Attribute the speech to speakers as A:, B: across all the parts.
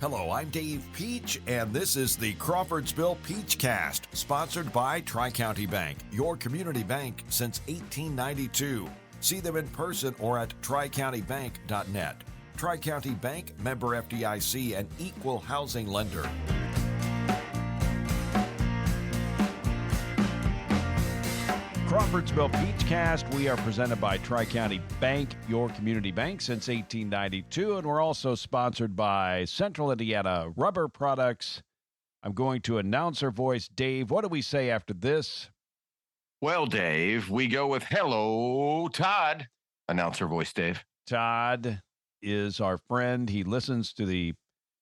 A: Hello, I'm Dave Peach, and this is the Crawfordsville Peachcast, sponsored by Tri-County Bank, your community bank since 1892. See them in person or at tricountybank.net. Tri-County Bank, member FDIC, and equal housing lender. Crawfordsville Peachcast, we are presented by Tri-County Bank, your community bank since 1892, and we're also sponsored by Central Indiana Rubber Products. I'm going to announcer voice Dave. What do we say after this?
B: Well, Dave, we go with hello, Todd. Announcer voice Dave.
A: Todd is our friend. He listens to the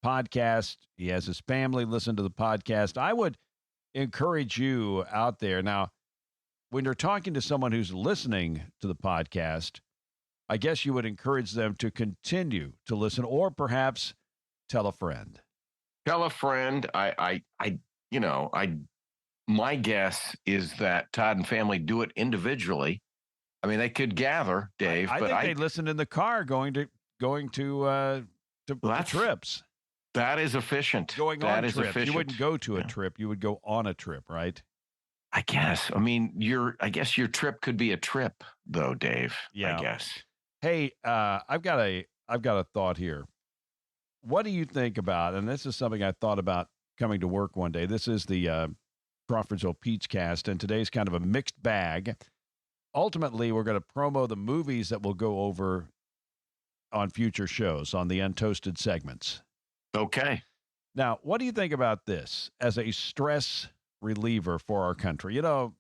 A: podcast. He has his family listen to the podcast. I would encourage you out there. Now, when you're talking to someone who's listening to the podcast, I guess you would encourage them to continue to listen, or perhaps tell a friend.
B: Tell a friend. My guess is that Todd and family do it individually. I mean, they could gather, Dave.
A: I think they listen in the car going to trips.
B: That is efficient.
A: Going on trips. Efficient. You wouldn't go to a trip. You would go on a trip, right?
B: I guess. I mean, I guess your trip could be a trip, though, Dave.
A: Yeah.
B: I guess.
A: Hey, I've got a thought here. What do you think about? And this is something I thought about coming to work one day. This is the Crawfordsville Peachcast, and today's kind of a mixed bag. Ultimately, we're going to promo the movies that we'll go over on future shows on the Untoasted segments.
B: Okay.
A: Now, what do you think about this as a stress reliever for our country? You know,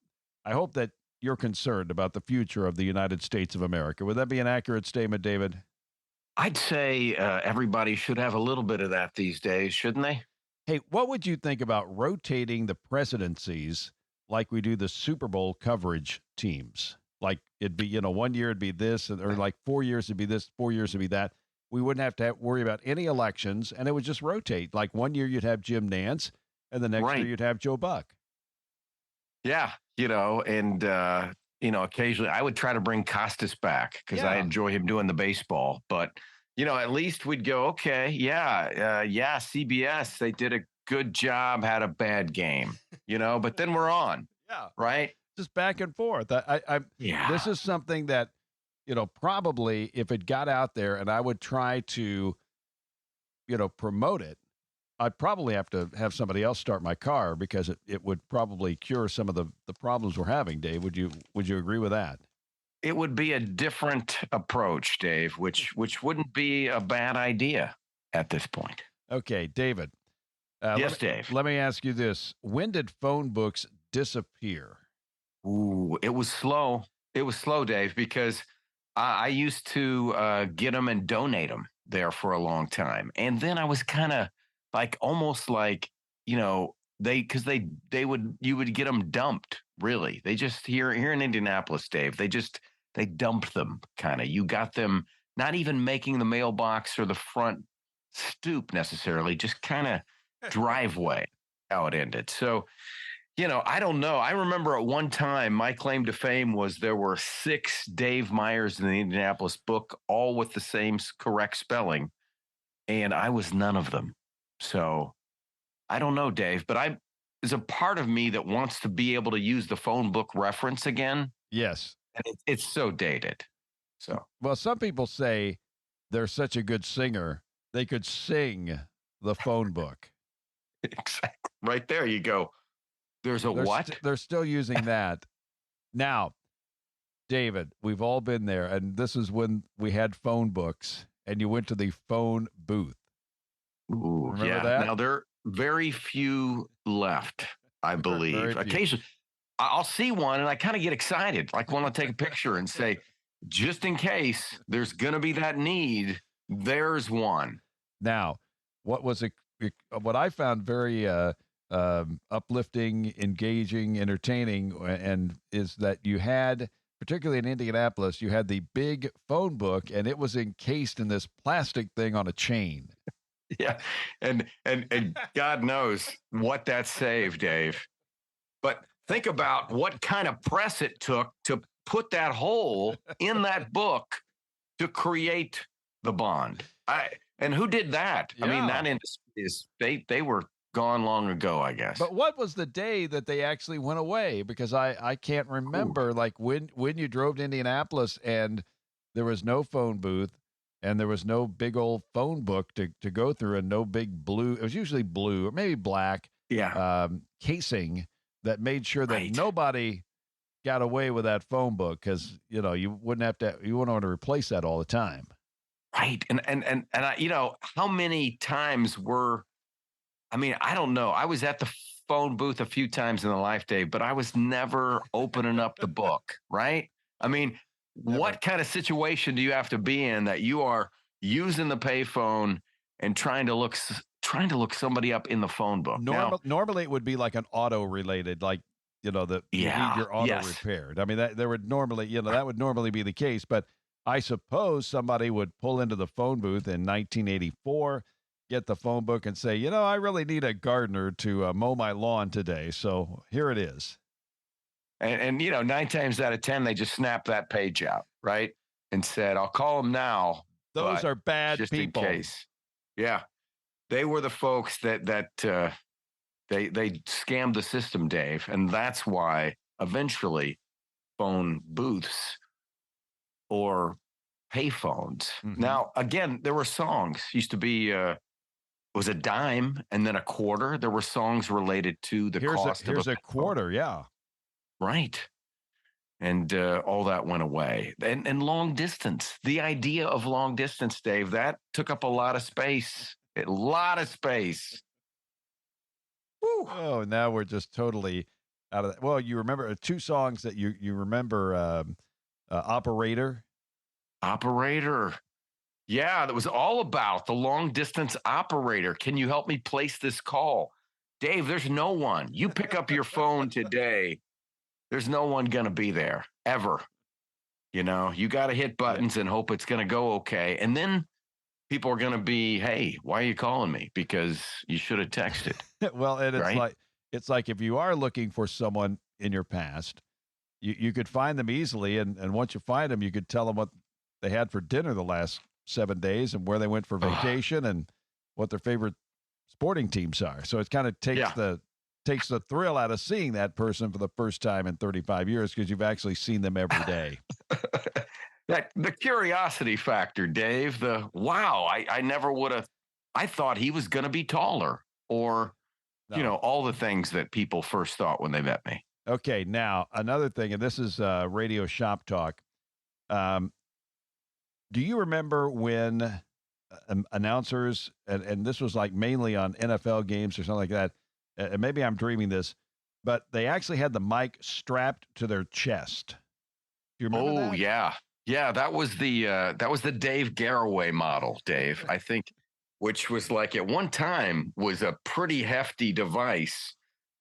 A: I hope that you're concerned about the future of the United States of America. Would that be an accurate statement, David?
B: I'd say everybody should have a little bit of that these days, shouldn't they?
A: Hey, what would you think about rotating the presidencies like we do the Super Bowl coverage teams? Like it'd be, 1 year it'd be this, or like 4 years it'd be this, 4 years it'd be that. We wouldn't have to worry about any elections, and it would just rotate. Like 1 year you'd have Jim Nance, and the next year you'd have Joe Buck.
B: Yeah, occasionally I would try to bring Costas back because I enjoy him doing the baseball. But, at least we'd go, okay, CBS, they did a good job, had a bad game, but then we're on.
A: Yeah.
B: Right?
A: Just back and forth. This is something that, probably if it got out there and I would try to, promote it, I'd probably have to have somebody else start my car because it would probably cure some of the problems we're having, Dave. Would you agree with that?
B: It would be a different approach, Dave, which wouldn't be a bad idea at this point.
A: Okay, David.
B: Yes, Dave.
A: Let me ask you this. When did phone books disappear?
B: Ooh, it was slow. It was slow, Dave, because I used to get them and donate them there for a long time. And then I was kind of almost like, you would get them dumped, really. They just here in Indianapolis, Dave, they dumped them kind of. You got them not even making the mailbox or the front stoop necessarily, just kind of driveway how it ended. So, I don't know. I remember at one time, my claim to fame was there were 6 Dave Meyers in the Indianapolis book, all with the same correct spelling. And I was none of them. So I don't know, Dave, but there's a part of me that wants to be able to use the phone book reference again.
A: Yes.
B: And it's so dated. So,
A: well, some people say they're such a good singer, they could sing the phone book.
B: Exactly. Right there you go. What?
A: They're still using that. Now, David, we've all been there. And this is when we had phone books and you went to the phone booth.
B: Ooh,
A: remember that?
B: Now there are very few left, I believe. Occasionally, I'll see one and I kind of get excited. Like want to take a picture and say, just in case there's going to be that need, there's one.
A: Now, what I found very uplifting, engaging, entertaining, and is that you had, particularly in Indianapolis, you had the big phone book, and it was encased in this plastic thing on a chain.
B: Yeah, and God knows what that saved, Dave. But think about what kind of press it took to put that hole in that book to create the bond. And who did that? I mean,
A: Yeah.
B: that industry they were gone long ago, I guess.
A: But what was the day that they actually went away? Because I can't
B: Ooh,
A: remember like when you drove to Indianapolis and there was no phone booth and there was no big old phone book to go through and no big blue. It was usually blue or maybe black
B: yeah,
A: casing that made sure that
B: right.
A: nobody got away with that phone book because you wouldn't want to replace that all the time.
B: Right. And I, how many times were I mean, I don't know. I was at the phone booth a few times in the life, Dave, but I was never opening up the book, right? I mean,
A: Never.
B: what kind of situation do you have to be in that you are using the payphone and trying to look somebody up in the phone book? Now,
A: Normally it would be like an auto related, like that you need
B: yeah,
A: your auto
B: yes.
A: repaired. I mean that there would normally, that would normally be the case, but I suppose somebody would pull into the phone booth in 1984, get the phone book and say, I really need a gardener to mow my lawn today. So here it is.
B: And 9 times out of 10, they just snap that page out, right? And said, I'll call them now,
A: Those
B: but
A: are bad
B: just in
A: people.
B: case. Yeah. They were the folks that they scammed the system, Dave, and that's why eventually phone booths or payphones.
A: Mhm.
B: Now, again, there were songs. Used to be was a dime and then a quarter. There were songs related to the cost of a
A: Here's a
B: payphone,
A: quarter, yeah.
B: right? And all that went away. And long distance, the idea of long distance, Dave, that took up a lot of space. A lot of space. Woo.
A: Oh, now we're just totally out of that. Well, you remember two songs that you remember Operator.
B: Operator. Yeah, that was all about the long distance operator. Can you help me place this call? Dave, there's no one. You pick up your phone today, there's no one going to be there ever. You got to hit
A: Yeah.
B: buttons and hope it's going to go okay. And then people are going to be, hey, why are you calling me? Because you should have texted,
A: Well, and
B: right?
A: it's like if you are looking for someone in your past, you could find them easily, and once you find them, you could tell them what they had for dinner the last 7 days and where they went for
B: Ugh.
A: vacation and what their favorite sporting teams are. So it kind of
B: Yeah.
A: takes the thrill out of seeing that person for the first time in 35 years because you've actually seen them every day.
B: That the curiosity factor, Dave. The wow, I never would have. I thought he was going to be taller, or
A: No.
B: all the things that people first thought when they met me.
A: Okay, now another thing, and this is radio shop talk. Um, do you remember when announcers, and this was like mainly on NFL games or something like that, and maybe I'm dreaming this, but they actually had the mic strapped to their chest. Do you remember
B: Oh
A: that?
B: yeah, yeah. That was the Dave Garraway model, Dave. I think, which was like at one time was a pretty hefty device.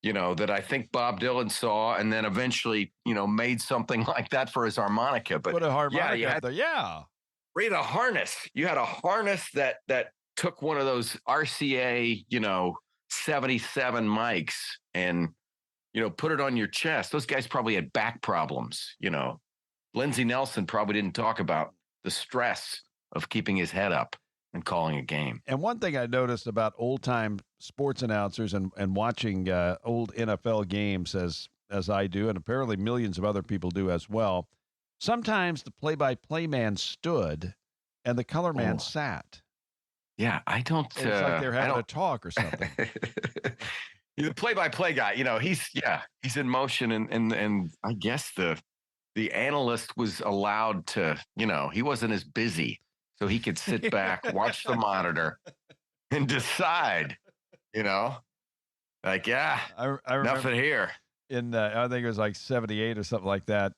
B: That I think Bob Dylan saw, and then eventually, made something like that for his harmonica. But
A: Put a
B: yeah, you
A: harmonica up
B: had
A: there. Yeah.
B: read a harness. You had a harness that took one of those RCA, 77 mics and put it on your chest. Those guys probably had back problems. Lindsey Nelson probably didn't talk about the stress of keeping his head up and calling a game.
A: And one thing I noticed about old time sports announcers and watching old NFL games as I do, and apparently millions of other people do as well. Sometimes the play by play man stood and the color man
B: Oh,
A: sat.
B: yeah. I don't.
A: It's like they're
B: I
A: having a
B: don't.
A: talk or something.
B: The play-by-play guy, he's in motion, and I guess the analyst was allowed to, he wasn't as busy, so he could sit back, watch the monitor, and decide, you know, like, yeah,
A: I remember
B: nothing here.
A: in I think it was like 78 or something like that.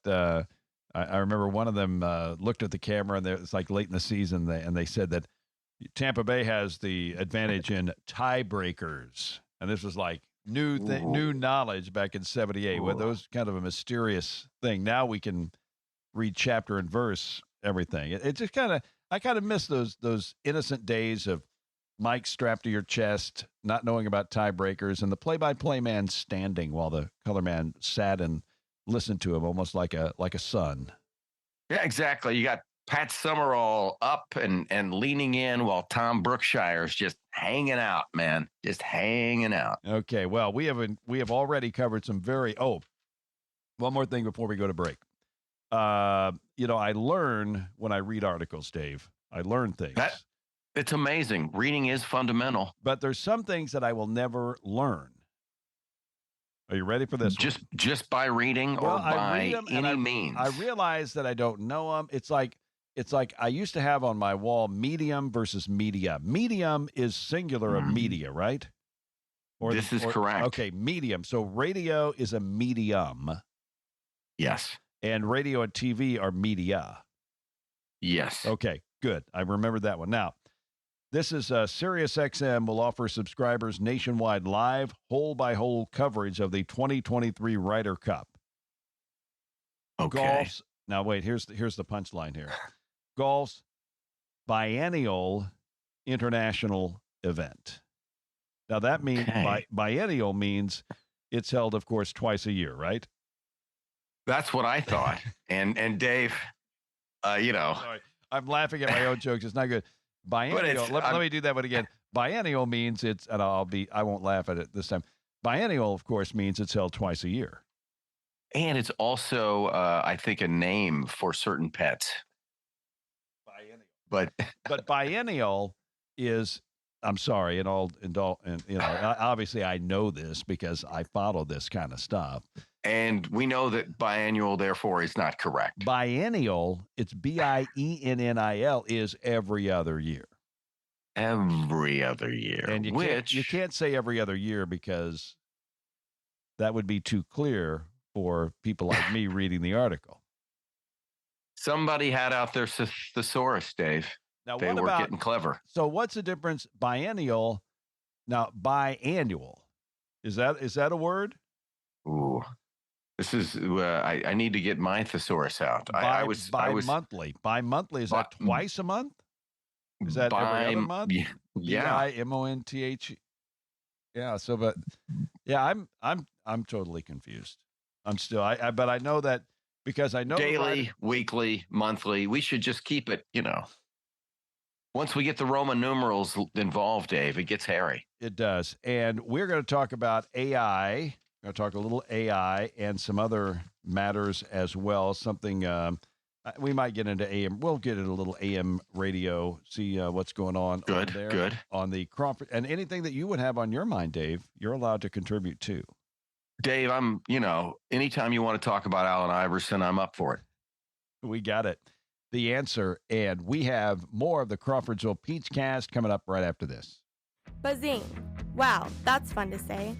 A: I remember one of them looked at the camera and it's like late in the season and they said that Tampa Bay has the advantage in tiebreakers, and this was like new
B: Ooh,
A: knowledge back in '78. With
B: ooh.
A: those kind of a mysterious thing. Now we can read chapter and verse everything. It just I kind of miss those innocent days of mic strapped to your chest, not knowing about tiebreakers, and the play-by-play man standing while the color man sat and listened to him, almost like a son.
B: Yeah, exactly. You got Pat Summerall up and leaning in while Tom Brookshire's just hanging out, man, just hanging out.
A: Okay, well, we have already covered some one more thing before we go to break. I learn when I read articles, Dave. I learn things.
B: It's amazing. Reading is fundamental.
A: But there's some things that I will never learn. Are you ready for this
B: just by reading or by any means?
A: I realize that I don't know them. It's like I used to have on my wall medium versus media. Medium is singular of media, right?
B: This is correct.
A: Okay, medium. So radio is a medium.
B: Yes.
A: And radio and TV are media.
B: Yes.
A: Okay, good. I remembered that one. Now, this is SiriusXM will offer subscribers nationwide live, hole-by-hole coverage of the 2023 Ryder Cup.
B: Okay.
A: Golf's, now, wait, here's the punchline here. Golf's biennial international event. Now, that means biennial means it's held, of course, twice a year, right?
B: That's what I thought. and Dave,
A: Sorry, I'm laughing at my own jokes. It's not good. Biennial. Let me do that one again. Biennial means I won't laugh at it this time. Biennial, of course, means it's held twice a year.
B: And it's also, I think, a name for certain pets.
A: Biennial. But biennial is, I'm sorry, obviously I know this because I follow this kind of stuff.
B: And we know that biannual, therefore, is not correct.
A: Biennial, it's BIENNIL, is every other year.
B: Every other year.
A: And you can't say every other year because that would be too clear for people like me reading the article.
B: Somebody had out their thesaurus, Dave.
A: Now,
B: they were getting clever.
A: So what's the difference? Biennial, now biannual. Is that a word?
B: Ooh. This is I need to get my thesaurus out. I was
A: monthly. Bi-monthly, is that twice a month? Is that every other month?
B: Yeah.
A: BIMONTH. Yeah. So, but yeah, I'm totally confused. I'm still. But I know that because I know
B: daily, weekly, monthly. We should just keep it. Once we get the Roman numerals involved, Dave, it gets hairy.
A: It does, and we're going to talk about AI. We're going to talk a little AI and some other matters as well. Something we might get into AM. We'll get into a little AM radio, see what's going on.
B: Good.
A: On the Crawford. And anything that you would have on your mind, Dave, you're allowed to contribute too.
B: Dave, anytime you want to talk about Allen Iverson, I'm up for it.
A: We got it. The answer. And we have more of the Crawfordsville Peachcast coming up right after this.
C: Bazing. Wow, that's fun to say.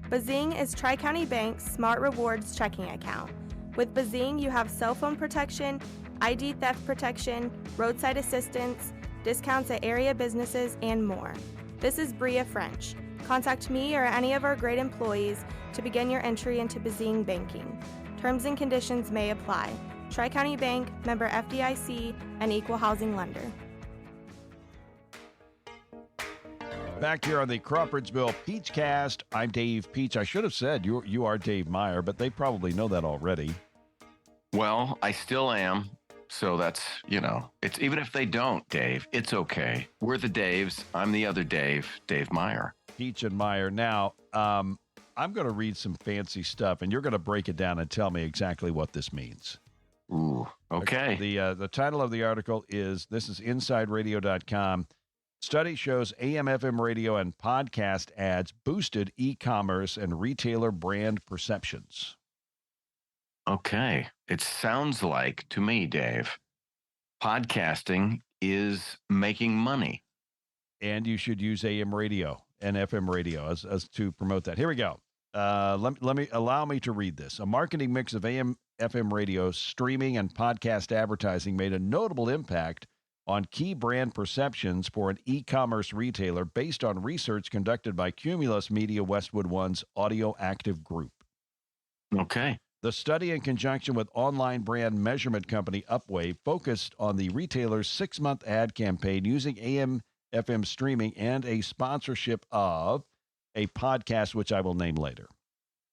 C: Bazing is Tri-County Bank's Smart Rewards checking account. With Bazing, you have cell phone protection, ID theft protection, roadside assistance, discounts at area businesses, and more. This is Bria French. Contact me or any of our great employees to begin your entry into Bazing banking. Terms and conditions may apply. Tri-County Bank, member FDIC, and equal housing lender.
A: Back here on the Crawfordsville Peachcast, I'm Dave Peach. I should have said you are Dave Meyer, but they probably know that already.
B: Well, I still am. So that's, it's even if they don't, Dave, it's okay. We're the Daves. I'm the other Dave Meyer.
A: Peach and Meyer. Now, I'm going to read some fancy stuff, and you're going to break it down and tell me exactly what this means.
B: Ooh, okay.
A: The title of the article is InsideRadio.com. Study shows AM/FM radio and podcast ads boosted e-commerce and retailer brand perceptions.
B: Okay. It sounds like to me, Dave, podcasting is making money.
A: And you should use AM radio and FM radio as to promote that. Here we go. Allow me to read this. A marketing mix of AM/FM radio, streaming, and podcast advertising made a notable impact on key brand perceptions for an e-commerce retailer based on research conducted by Cumulus Media Westwood One's Audio Active Group.
B: Okay.
A: The study, in conjunction with online brand measurement company Upwave, focused on the retailer's 6-month ad campaign using AM/FM streaming and a sponsorship of a podcast, which I will name later.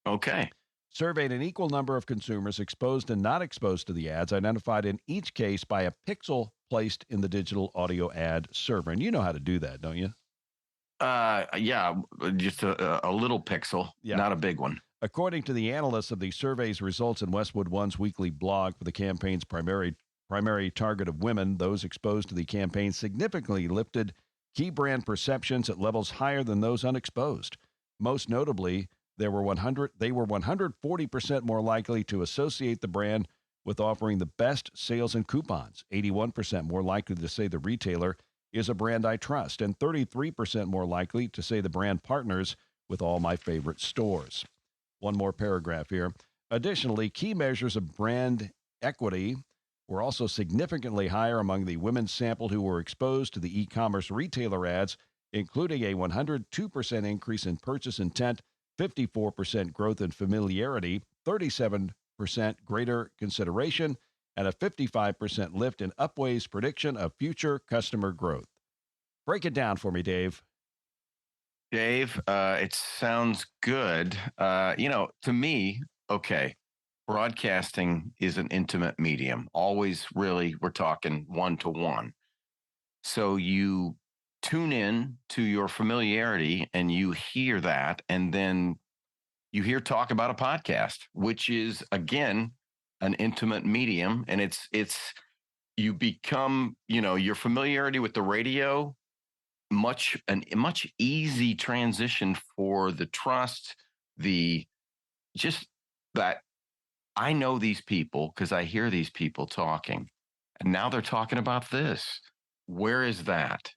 B: Okay.
A: surveyed an equal number of consumers exposed and not exposed to the ads, identified in each case by a pixel placed in the digital audio ad server. And you know how to do that, don't you?
B: Yeah, just a little pixel, not a big one.
A: According to the analysts of the survey's results in Westwood One's weekly blog for the campaign's primary target of women, those exposed to the campaign significantly lifted key brand perceptions at levels higher than those unexposed. Most notably, they were 140% more likely to associate the brand with offering the best sales and coupons, 81% more likely to say the retailer is a brand I trust, and 33% more likely to say the brand partners with all my favorite stores. One more paragraph here. Additionally, key measures of brand equity were also significantly higher among the women sampled who were exposed to the e-commerce retailer ads, including a 102% increase in purchase intent, 54% growth in familiarity, 37% greater consideration, and a 55% lift in Upway's prediction of future customer growth. Break it down for me, Dave.
B: Dave, it sounds good. To me, okay, broadcasting is an intimate medium. Always really, we're talking one-to-one. So you tune in to your familiarity and you hear that, and then you hear talk about a podcast, which is, again, an intimate medium. And it's you become, your familiarity with the radio, much easy transition for the trust, just that I know these people because I hear these people talking, and now they're talking about this. Where is that?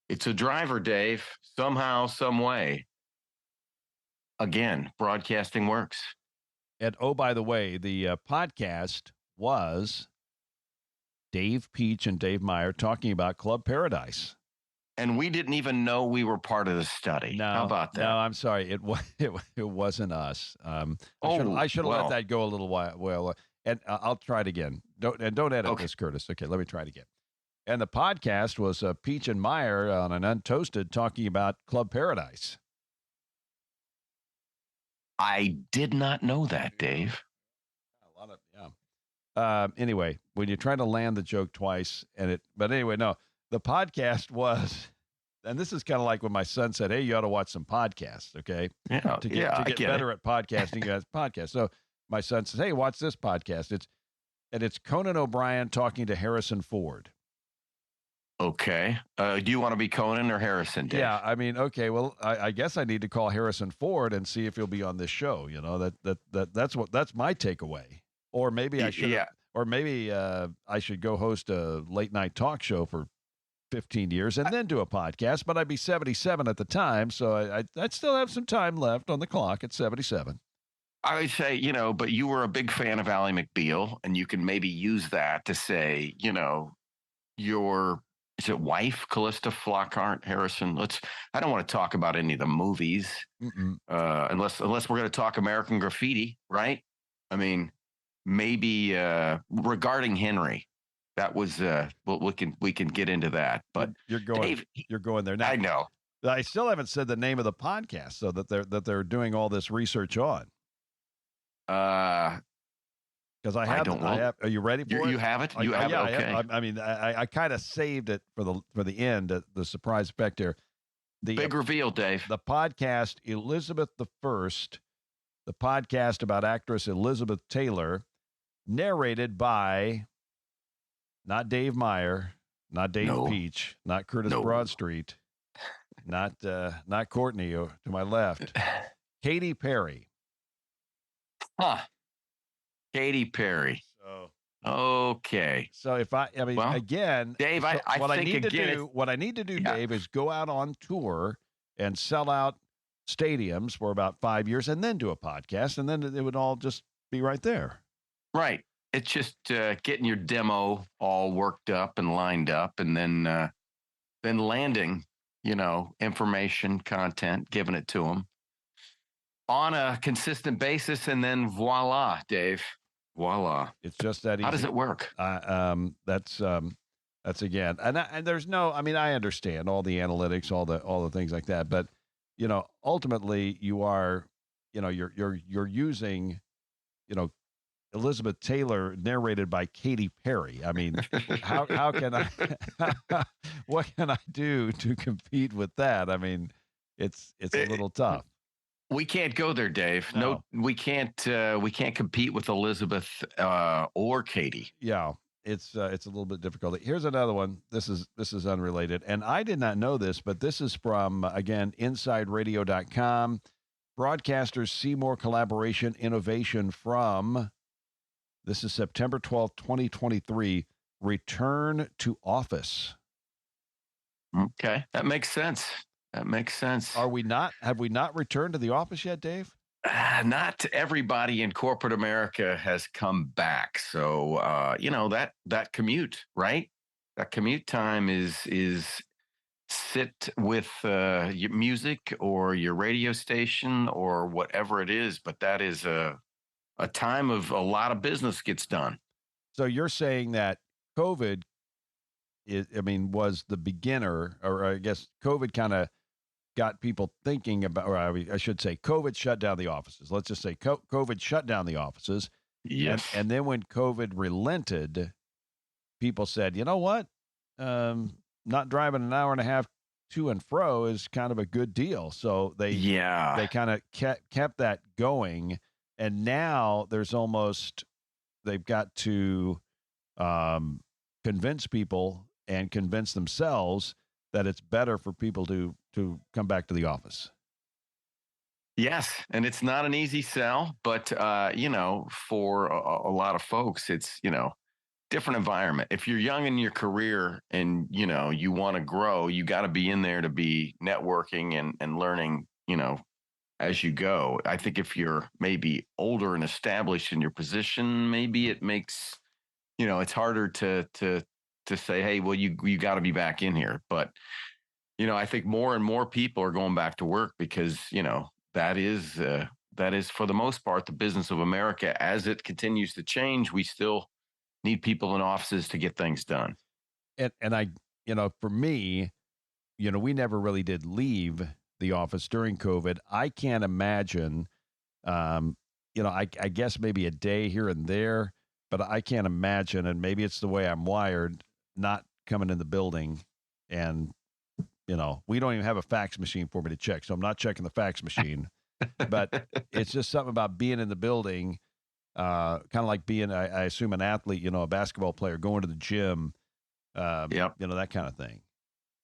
B: It's a driver, Dave, somehow, some way. Again, broadcasting works.
A: And oh, by the way, the podcast was Dave Peach and Dave Meyer talking about Club Paradise.
B: And we didn't even know we were part of the study.
A: No,
B: how about that?
A: No, I'm sorry. It wasn't us. I should have let that go a little while. Well, and I'll try it again. Don't edit this, Curtis. Okay, let me try it again. And the podcast was Peach and Meyer on an Untoasted talking about Club Paradise.
B: I did not know that, Dave.
A: Anyway, when you try to land the joke twice, but anyway, no, the podcast was, and this is kind of like when my son said, "Hey, you ought to watch some podcasts." Okay, to get better at podcasting, you guys podcast. So my son says, "Hey, watch this podcast." It's Conan O'Brien talking to Harrison Ford.
B: Okay. Do you want to be Conan or Harrison, Dave?
A: Yeah, I mean, okay. Well, I guess I need to call Harrison Ford and see if he'll be on this show. That's my takeaway. Or maybe I should. Yeah. Or maybe I should go host a late night talk show for 15 years and then do a podcast. But I'd be 77 at the time, so I'd still have some time left on the clock at 77.
B: I would say, but you were a big fan of Ally McBeal, and you can maybe use that to say, your. Is it wife, Callista Flockhart Harrison? I don't want to talk about any of the movies, unless we're going to talk American Graffiti, right? I mean, maybe regarding Henry, that was we can get into that. But
A: you're going there now.
B: I know.
A: I still haven't said the name of the podcast, so that they're doing all this research on. Because I have. Are you ready for it?
B: You have it. You have it. Okay.
A: I mean, I kind of saved it for the end. The surprise effect here. The
B: big reveal, Dave.
A: The podcast Elizabeth I, the podcast about actress Elizabeth Taylor, narrated by not Dave Meyer, not Dave Peach, not Curtis Broadstreet, not Courtney to my left, Katy Perry.
B: Huh. Katy Perry. Okay.
A: So again,
B: Dave,
A: what I need to do, Dave, is go out on tour and sell out stadiums for about 5 years, and then do a podcast, and then it would all just be right there.
B: Right. It's just getting your demo all worked up and lined up, and then landing, information, content, giving it to them on a consistent basis, and then voila, Dave. Voila.
A: It's just that easy.
B: How does it work?
A: That's again, and there's no, I mean, I understand all the analytics, all the things like that, but ultimately you are you're using, you know, Elizabeth Taylor narrated by Katy Perry. I mean, how can I what can I do to compete with that? I mean, it's a little tough.
B: We can't go there, Dave.
A: No.
B: We can't compete with Elizabeth or Katie.
A: Yeah, it's a little bit difficult. Here's another one. This is unrelated, and I did not know this, but this is from again InsideRadio.com. Broadcasters see more collaboration innovation from. This is September 12th, 2023. Return to office.
B: Okay, that makes sense. That makes sense.
A: Have we not returned to the office yet, Dave?
B: Not everybody in corporate America has come back. So, that commute, right? That commute time is sit with your music or your radio station or whatever it is. But that is a time of a lot of business gets done.
A: So you're saying that COVID was the beginner, or I guess COVID kind of got people thinking about, or I should say COVID shut down the offices. Let's just say COVID shut down the offices.
B: Yes.
A: And then when COVID relented, people said, you know what? Not driving an hour and a half to and fro is kind of a good deal. So they kind of kept that going. And now they've got to convince people and convince themselves that it's better for people to come back to the office.
B: Yes, and it's not an easy sell, but for a lot of folks, it's different environment. If you're young in your career and you want to grow, you got to be in there to be networking and learning, as you go. I think if you're maybe older and established in your position, maybe it makes it's harder to say, hey, well, you got to be back in here. But I think more and more people are going back to work because that is for the most part the business of America. As it continues to change, we still need people in offices to get things done.
A: And I, for me, we never really did leave the office during COVID. I can't imagine, I guess maybe a day here and there, but I can't imagine, and maybe it's the way I'm wired, not coming in the building. And, we don't even have a fax machine for me to check, so I'm not checking the fax machine. But it's just something about being in the building, kind of like being, I assume, an athlete, a basketball player, going to the gym, that kind of thing.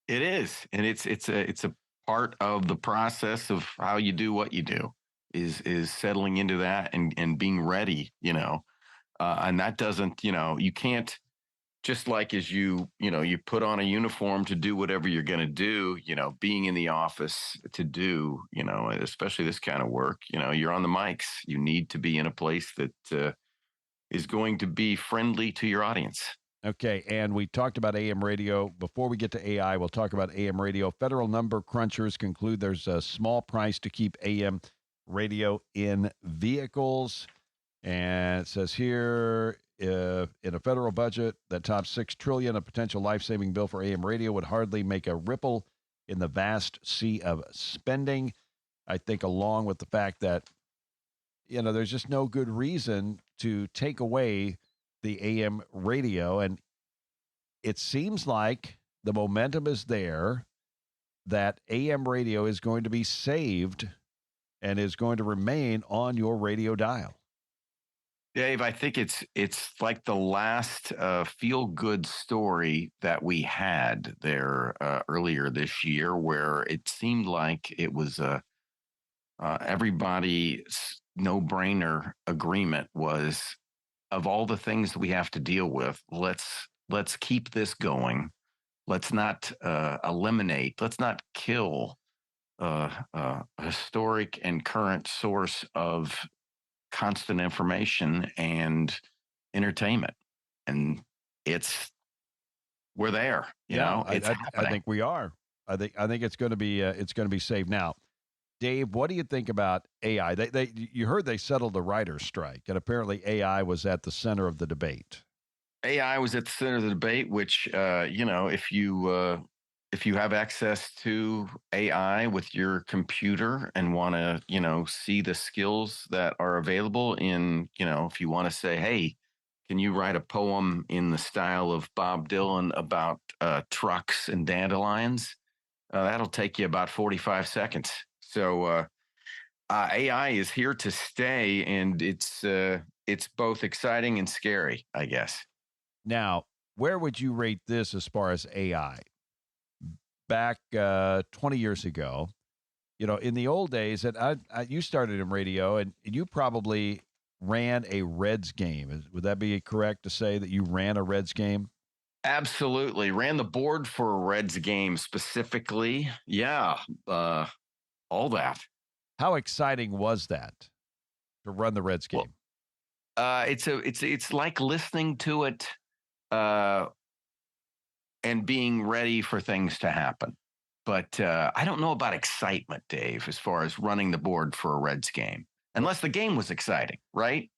B: It is. And it's a part of the process of how you do what you do is settling into that and being ready, and that doesn't, you can't, just like as you put on a uniform to do whatever you're going to do, being in the office to do, especially this kind of work, you're on the mics. You need to be in a place that is going to be friendly to your audience.
A: Okay, and we talked about AM radio. Before we get to AI, we'll talk about AM radio. Federal number crunchers conclude there's a small price to keep AM radio in vehicles. And it says here, in a federal budget that tops $6 trillion, a potential life-saving bill for AM radio would hardly make a ripple in the vast sea of spending. I think along with the fact that, there's just no good reason to take away the AM radio. And it seems like the momentum is there that AM radio is going to be saved and is going to remain on your radio dial.
B: Dave, I think it's like the last feel-good story that we had there earlier this year, where it seemed like it was everybody's no-brainer agreement was, of all the things that we have to deal with, let's keep this going. Let's not eliminate. Let's not kill a historic and current source of constant information and entertainment. And we're there,
A: I think we are. I think it's going to be saved now. Dave, what do you think about AI? You heard they settled the writer's strike, and apparently AI was at the center of the debate.
B: AI was at the center of the debate, which, if if you have access to AI with your computer and want to, see the skills that are available in, if you want to say, hey, can you write a poem in the style of Bob Dylan about trucks and dandelions? That'll take you about 45 seconds. So AI is here to stay, and it's both exciting and scary, I guess.
A: Now, where would you rate this as far as AI? Back 20 years ago, in the old days, and you started in radio, and you probably ran a Reds game. Would that be correct to say that you ran a Reds game?
B: Absolutely. Ran the board for a Reds game specifically. Yeah. All that.
A: How exciting was that to run the Reds game?
B: Well, it's like listening to it and being ready for things to happen. But I don't know about excitement, Dave, as far as running the board for a Reds game, unless the game was exciting, right?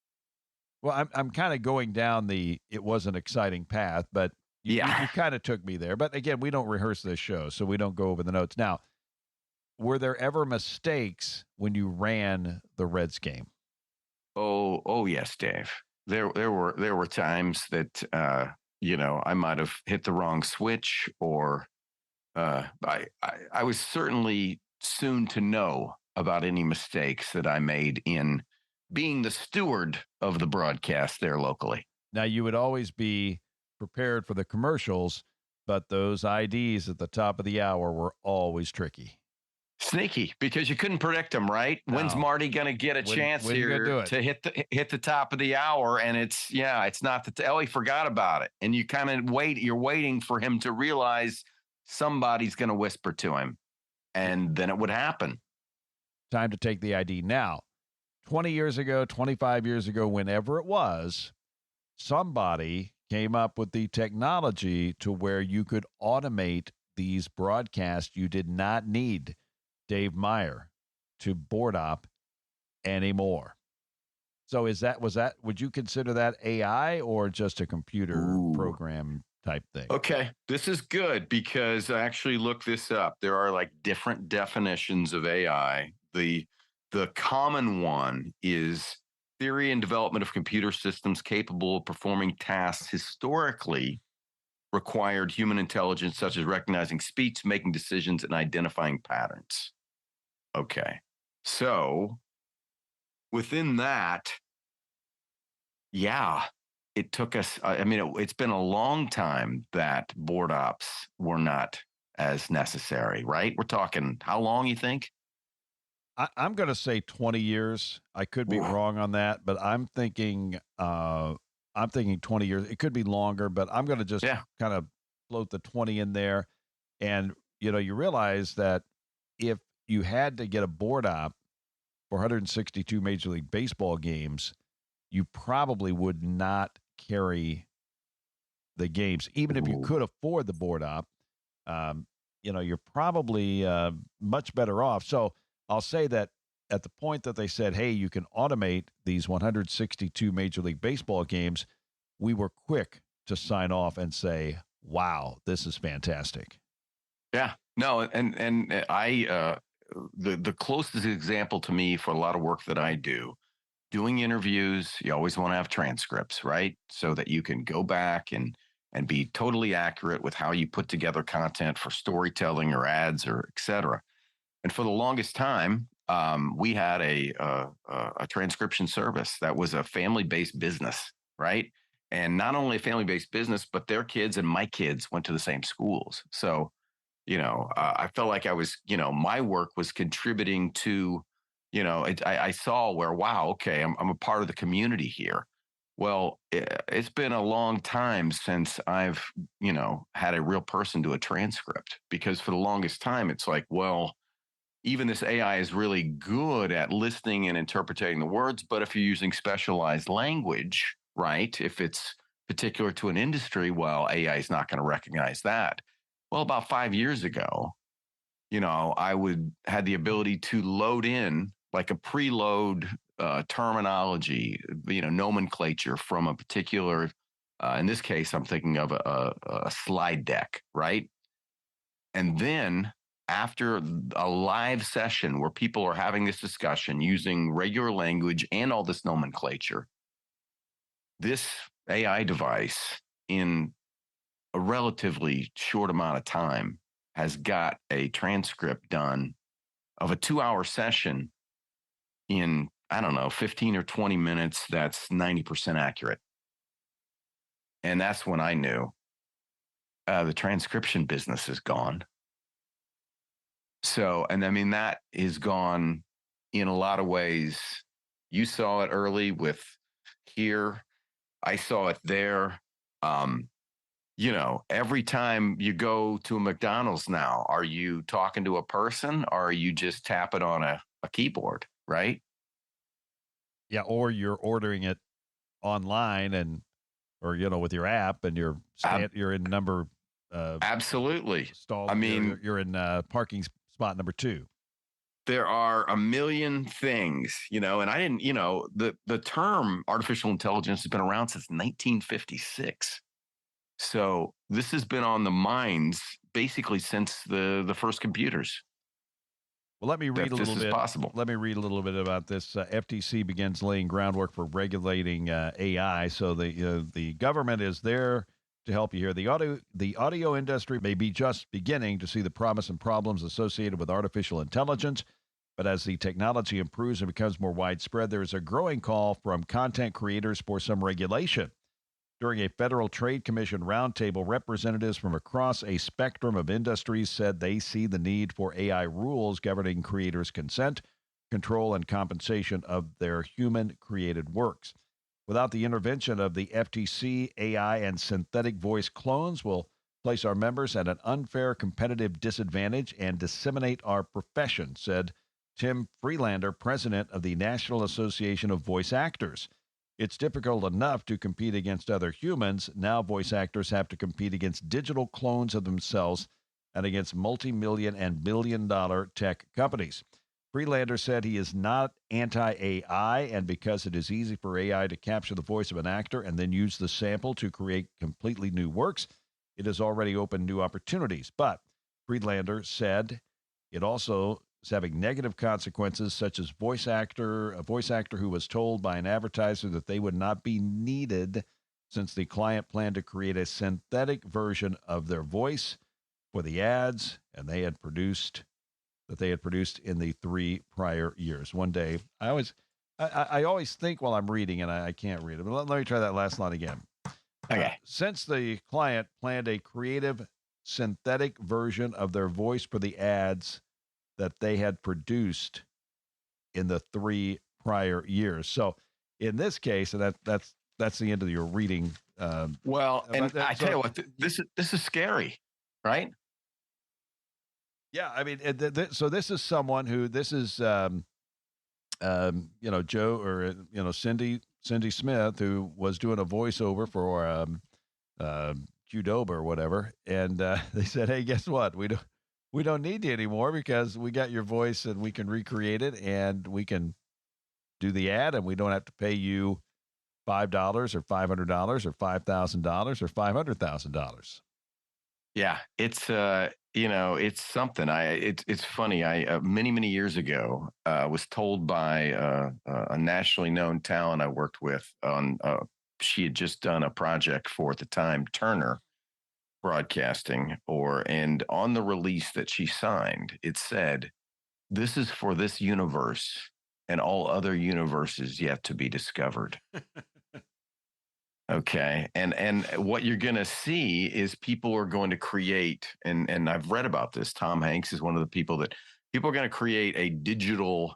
A: Well, I'm kind of going down it was an exciting path, but you kind of took me there. But again, we don't rehearse this show, so we don't go over the notes. Now, were there ever mistakes when you ran the Reds game?
B: Oh yes, Dave. There were times that I might have hit the wrong switch, or I was certainly soon to know about any mistakes that I made in being the steward of the broadcast there locally.
A: Now, you would always be prepared for the commercials, but those IDs at the top of the hour were always tricky.
B: Sneaky, because you couldn't predict them, right? No. When's Marty going to get a chance here to hit the top of the hour? And it's not that he forgot about it. And you kind of you're waiting for him to realize somebody's going to whisper to him, and then it would happen.
A: Time to take the ID. Now, 20 years ago, 25 years ago, whenever it was, somebody came up with the technology to where you could automate these broadcasts. You did not need Dave Meyer to board op anymore. So would you consider that AI or just a computer program type thing?
B: Okay, this is good because I actually looked this up. There are like different definitions of AI. The common one is theory and development of computer systems capable of performing tasks historically required human intelligence, such as recognizing speech, making decisions, and identifying patterns. Okay, so within that, it took us, it's been a long time that board ops were not as necessary, right? We're talking how long, you think?
A: I'm going to say 20 years. I could be wrong on that, but I'm thinking 20 years. It could be longer, but I'm going to just kind of float the 20 in there. And, you realize that if you had to get a board op for 162 Major League Baseball games, you probably would not carry the games. Even if you could afford the board op, you're probably much better off. So I'll say that at the point that they said, hey, you can automate these 162 Major League Baseball games, we were quick to sign off and say, wow, this is fantastic.
B: Yeah, no. And I, the closest example to me for a lot of work that I do, doing interviews, you always want to have transcripts, right? So that you can go back and be totally accurate with how you put together content for storytelling or ads or et cetera. And for the longest time, we had a transcription service that was a family-based business, right? And not only a family-based business, but their kids and my kids went to the same schools. So, I felt like I was, my work was contributing to, I saw where, wow, okay, I'm a part of the community here. Well, it's been a long time since I've, had a real person do a transcript, because for the longest time, it's like, well, even this AI is really good at listening and interpreting the words. But if you're using specialized language, right, if it's particular to an industry, well, AI is not going to recognize that. Well, about 5 years ago, I had the ability to load in like a preload terminology, nomenclature from a particular, in this case, I'm thinking of a slide deck, right? And then after a live session where people are having this discussion using regular language and all this nomenclature, this AI device in a relatively short amount of time has got a transcript done of a 2-hour session in, I don't know, 15 or 20 minutes. That's 90% accurate. And that's when I knew the transcription business is gone. So, and I mean, that is gone in a lot of ways. You saw it early with here. I saw it there. Every time you go to a McDonald's now, are you talking to a person or are you just tapping on a keyboard, right?
A: Yeah, or you're ordering it online or with your app and you're in number
B: Absolutely.
A: stall.
B: I mean,
A: you're in parking spot number 2.
B: There are a million things, and I didn't, the term artificial intelligence has been around since 1956. So this has been on the minds basically since the first computers.
A: Well, let me read a little bit.
B: Possible.
A: Let me read a little bit about this. FTC begins laying groundwork for regulating AI. So the government is there to help you here. The audio industry may be just beginning to see the promise and problems associated with artificial intelligence, but as the technology improves and becomes more widespread, there is a growing call from content creators for some regulation. During a Federal Trade Commission roundtable, representatives from across a spectrum of industries said they see the need for AI rules governing creators' consent, control, and compensation of their human-created works. Without the intervention of the FTC, AI and synthetic voice clones will place our members at an unfair competitive disadvantage and disseminate our profession, said Tim Freelander, president of the National Association of Voice Actors. It's difficult enough to compete against other humans. Now voice actors have to compete against digital clones of themselves and against multi-million and billion-dollar tech companies. Freelander said he is not anti-AI, and because it is easy for AI to capture the voice of an actor and then use the sample to create completely new works, it has already opened new opportunities. But Freelander said it also is having negative consequences, such as a voice actor who was told by an advertiser that they would not be needed since the client planned to create a synthetic version of their voice for the ads they had produced in the 3 prior years. One day, I always think while I'm reading and I can't read it, but let me try that last line again.
B: Okay.
A: Since the client planned a creative synthetic version of their voice for the ads that they had produced in the 3 prior years. So in this case, and that's the end of your reading.
B: Well, and I tell you what, this is scary, right?
A: Yeah, I mean, so this is someone who Joe or Cindy Smith, who was doing a voiceover for Qdoba or whatever, and they said, "Hey, guess what? We don't need you anymore because we got your voice and we can recreate it and we can do the ad and we don't have to pay you $5 or $500 or $5,000 or $500,000."
B: Yeah, it's it's something. It's funny. I many years ago was told by a nationally known talent I worked with on. She had just done a project for, at the time, Turner Broadcasting, and on the release that she signed, it said, "This is for this universe and all other universes yet to be discovered." Okay. And what you're going to see is people are going to create, and I've read about this. Tom Hanks is one of the people that people are going to create a digital,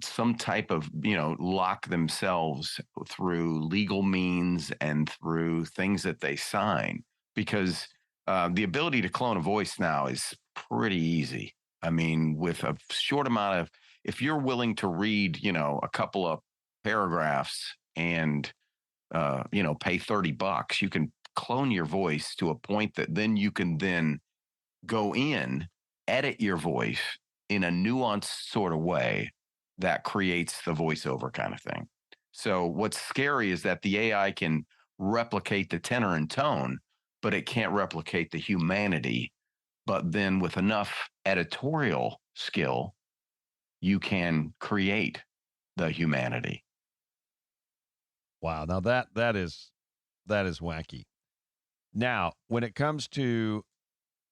B: some type of, lock themselves through legal means and through things that they sign, because the ability to clone a voice now is pretty easy. I mean, with a short amount of, if you're willing to read, a couple of paragraphs and pay $30, you can clone your voice to a point that then you can then go in, edit your voice in a nuanced sort of way that creates the voiceover kind of thing. So what's scary is that the AI can replicate the tenor and tone, but it can't replicate the humanity. But then with enough editorial skill, you can create the humanity.
A: Wow. Now that is wacky. Now, when it comes to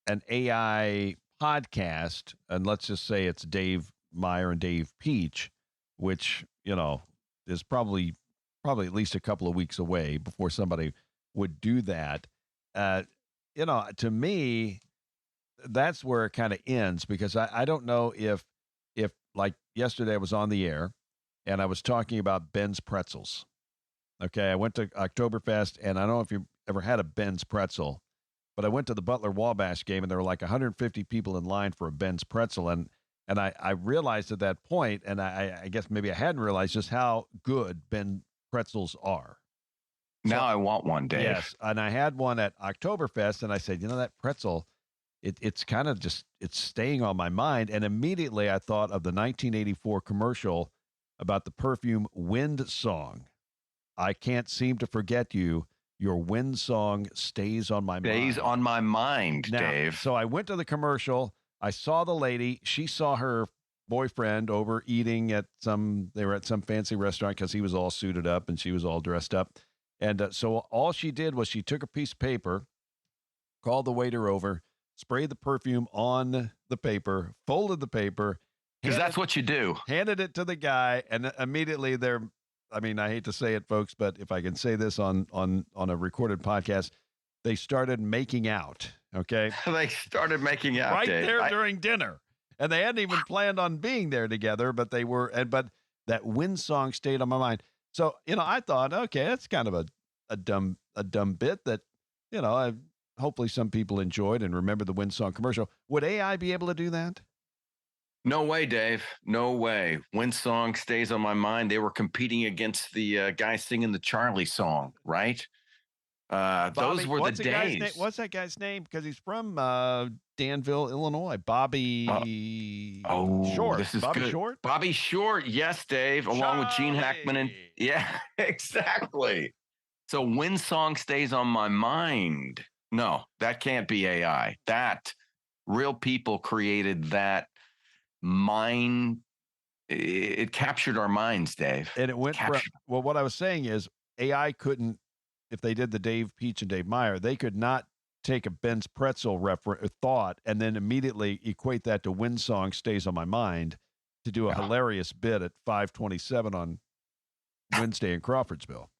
A: an AI podcast, and let's just say it's Dave Meyer and Dave Peach, which, is probably at least a couple of weeks away before somebody would do that. To me, that's where it kind of ends, because I don't know if like yesterday I was on the air and I was talking about Ben's Pretzels. Okay, I went to Oktoberfest, and I don't know if you've ever had a Ben's Pretzel, but I went to the Butler Wabash game, and there were like 150 people in line for a Ben's Pretzel, and I realized at that point, and I guess maybe I hadn't realized just how good Ben Pretzels are.
B: Now I want one, Dave.
A: Yes, and I had one at Oktoberfest, and I said, that pretzel, it's kind of just, it's staying on my mind, and immediately I thought of the 1984 commercial about the perfume Wind Song. I can't seem to forget you. Your wind song stays on my mind.
B: Stays on my mind,
A: now,
B: Dave.
A: So I went to the commercial. I saw the lady. She saw her boyfriend over eating at they were at some fancy restaurant because he was all suited up and she was all dressed up. And so all she did was she took a piece of paper, called the waiter over, sprayed the perfume on the paper, folded the paper.
B: Because that's what you do.
A: Handed it to the guy, and immediately I hate to say it, folks, but if I can say this on a recorded podcast, they started making out. Okay,
B: they started making out
A: right
B: Dave.
A: there during dinner, and they hadn't even planned on being there together, but they were. But that Wind Song stayed on my mind. So I thought, okay, that's kind of a dumb bit that hopefully some people enjoyed and remember the Wind Song commercial. Would AI be able to do that?
B: No way, Dave. No way. Wind Song stays on my mind. They were competing against the guy singing the Charlie song, right? Those were the days.
A: What's that guy's name? Because he's from Danville, Illinois. Bobby Short.
B: This is
A: Bobby
B: good.
A: Short?
B: Bobby Short. Yes, Dave. Along with Gene Hackman. And yeah, exactly. So Wind Song stays on my mind. No, that can't be AI. That real people created that mind. It captured our minds, Dave.
A: And it went well, what I was saying is AI couldn't, if they did the Dave Peach and Dave Meyer, they could not take a Ben's Pretzel thought and then immediately equate that to Wind Song stays on my mind to do a hilarious bit at 5:27 on Wednesday in Crawfordsville.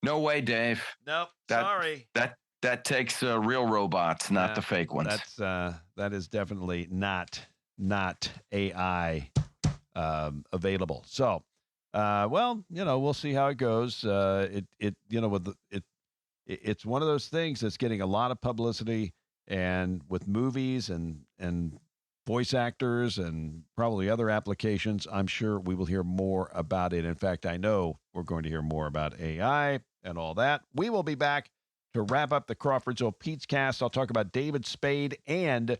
B: No way, Dave.
A: Nope. Sorry.
B: That takes real robots, not the fake ones.
A: That is definitely not AI available. So, we'll see how it goes. It's one of those things that's getting a lot of publicity, and with movies and voice actors and probably other applications, I'm sure we will hear more about it. In fact, I know we're going to hear more about AI and all that. We will be back to wrap up the Crawfordsville Peachcast. I'll talk about David Spade, and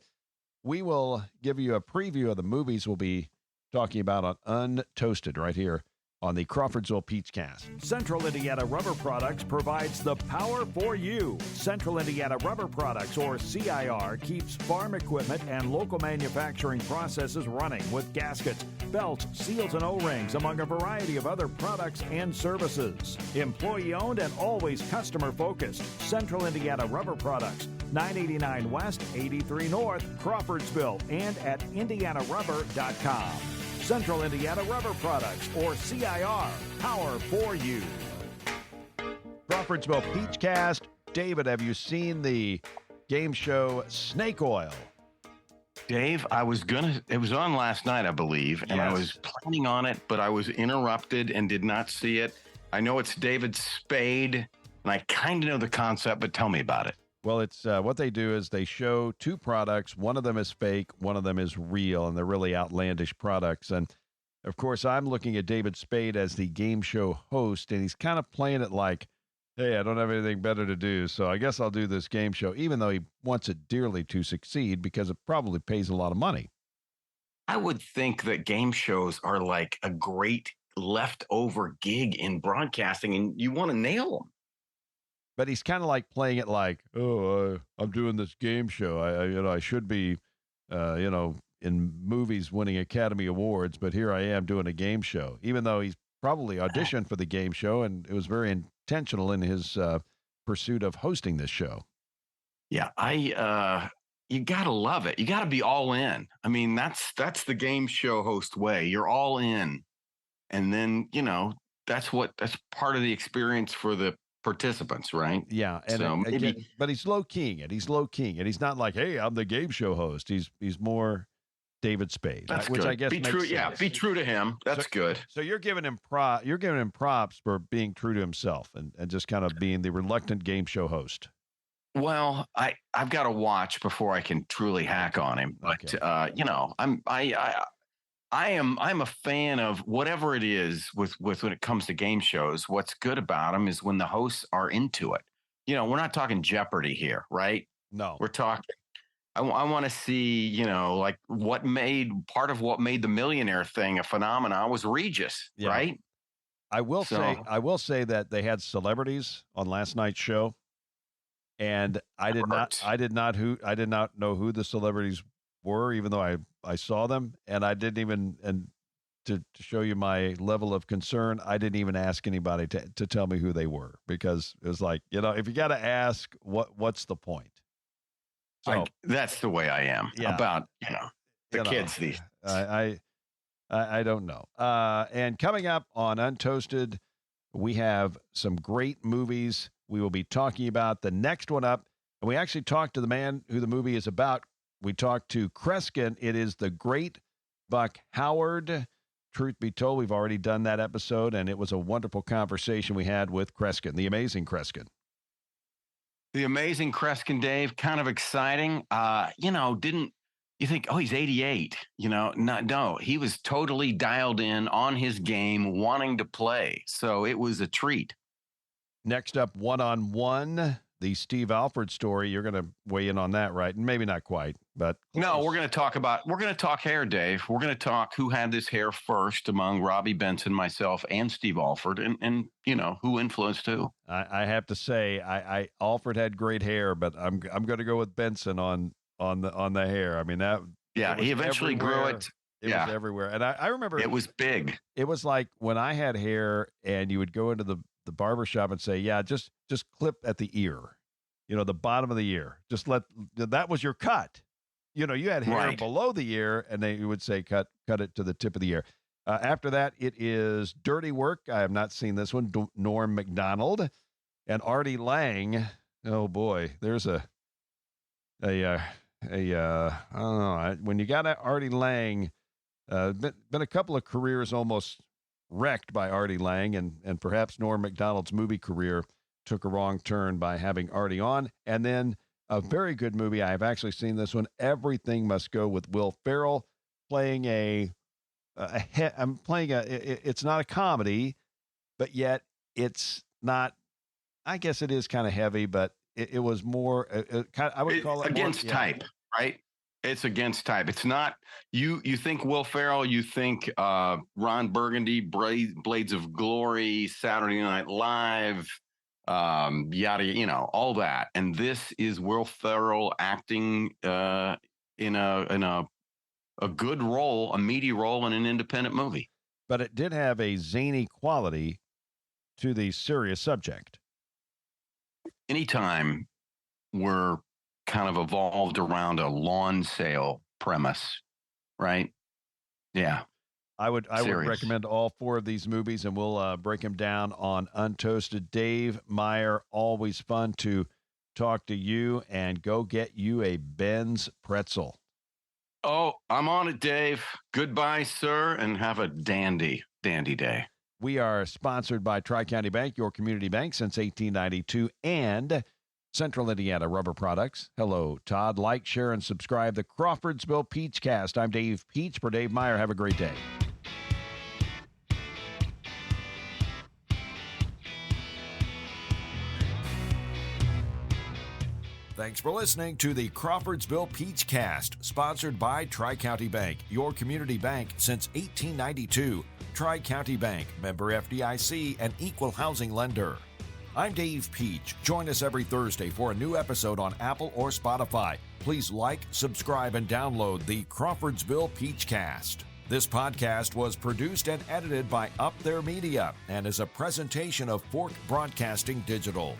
A: we will give you a preview of the movies we'll be talking about on Untoasted right here on the Crawfordsville Peachcast. Central Indiana Rubber Products provides the power for you. Central Indiana Rubber Products, or CIR, keeps farm equipment and local manufacturing processes running with gaskets, belts, seals, and O-rings, among a variety of other products and services. Employee-owned and always customer-focused. Central Indiana Rubber Products, 989 West, 83 North, Crawfordsville, and at indianarubber.com. Central Indiana Rubber Products, or CIR, power for you. Crawfordsville Peachcast. David, have you seen the game show Snake Oil?
B: Dave, it was on last night, I believe, and I was planning on it, but I was interrupted and did not see it. I know it's David Spade, and I kind of know the concept, but tell me about it.
A: Well, it's what they do is they show two products. One of them is fake. One of them is real, and they're really outlandish products. And, of course, I'm looking at David Spade as the game show host, and he's kind of playing it like, hey, I don't have anything better to do, so I guess I'll do this game show, even though he wants it dearly to succeed because it probably pays a lot of money.
B: I would think that game shows are like a great leftover gig in broadcasting, and you want to nail them.
A: but he's kind of like playing it like, oh, I'm doing this game show. I should be, in movies winning Academy Awards, but here I am doing a game show, even though he's probably auditioned for the game show, and it was very intentional in his pursuit of hosting this show.
B: Yeah, you gotta love it. You gotta be all in. I mean, that's the game show host way. You're all in, and then that's part of the experience for the participants, right?
A: Yeah, and
B: So maybe,
A: but he's low keying it. He's low keying it. He's not like, hey, I'm the game show host. He's more David Spade,
B: that's
A: which
B: good.
A: I guess
B: Be
A: makes
B: true.
A: sense.
B: Yeah, be true to him. That's good.
A: So you're giving him props for being true to himself and just kind of being the reluctant game show host.
B: Well, I've got to watch before I can truly hack on him. But I'm a fan of whatever it is with when it comes to game shows. What's good about them is when the hosts are into it. We're not talking Jeopardy here, right?
A: No,
B: We're talking. I want to see, like part of what made the Millionaire thing a phenomenon was Regis, right?
A: I will say that they had celebrities on last night's show, and I did not know who the celebrities were, even though I saw them, and I didn't even, and to show you my level of concern, I didn't even ask anybody to tell me who they were, because it was like, if you got to ask, what's the point? So
B: that's the way I am about the kids. These
A: I don't know. And coming up on Untoasted, we have some great movies we will be talking about. The next one up, and we actually talked to the man who the movie is about. We talked to Kreskin. It is The Great Buck Howard. Truth be told, we've already done that episode, and it was a wonderful conversation we had with Kreskin, the amazing Kreskin.
B: The amazing Kreskin, Dave, kind of exciting. Didn't you think, oh, he's 88? No, he was totally dialed in on his game, wanting to play. So it was a treat.
A: Next up, One-on-One, the Steve Alford story. You're going to weigh in on that, right? And maybe not quite, but close.
B: No, we're going to talk hair, Dave. We're going to talk who had this hair first among Robbie Benson, myself, and Steve Alford, and who influenced who.
A: I have to say, I Alford had great hair, but I'm going to go with Benson on the hair. I mean,
B: he eventually grew it.
A: It was everywhere. And I remember
B: it was big.
A: It was like when I had hair and you would go into the barbershop and say, yeah, just clip at the ear, the bottom of the ear. Just that was your cut. You had hair below the ear, and they would say, cut it to the tip of the ear. After that, it is Dirty Work. I have not seen this one. Norm Macdonald and Artie Lang. Oh boy, there's a I don't know. When you got Artie Lang, been a couple of careers almost wrecked by Artie Lang, and perhaps Norm Macdonald's movie career took a wrong turn by having Artie on. And then a very good movie. I have actually seen this one. Everything Must Go, with Will Ferrell playing it's not a comedy, but yet it's not, I guess it is kind of heavy, but it was more, I would call it
B: against type, right? It's against type. It's not, you think Will Ferrell, you think Ron Burgundy, Blades of Glory, Saturday Night Live, yada, all that. And this is Will Ferrell acting in a good role, a meaty role in an independent movie.
A: But it did have a zany quality to the serious subject.
B: Anytime we're kind of evolved around a lawn sale premise, right? Yeah.
A: I would recommend all four of these movies, and we'll break them down on Untoasted. Dave Meyer, always fun to talk to you, and go get you a Ben's pretzel.
B: Oh, I'm on it, Dave. Goodbye, sir, and have a dandy day.
A: We are sponsored by Tri-County Bank, your community bank since 1892, and Central Indiana Rubber Products. Hello, Todd. Like, share, and subscribe the Crawfordsville Peachcast. I'm Dave Peach for Dave Meyer. Have a great day. Thanks for listening to the Crawfordsville Peachcast, sponsored by Tri-County Bank, your community bank since 1892. Tri-County Bank, member FDIC, and equal housing lender.
D: I'm Dave Peach. Join us every Thursday for a new episode on Apple or Spotify. Please like, subscribe, and download the Crawfordsville Peachcast. This podcast was produced and edited by Up There Media and is a presentation of Fork Broadcasting Digital.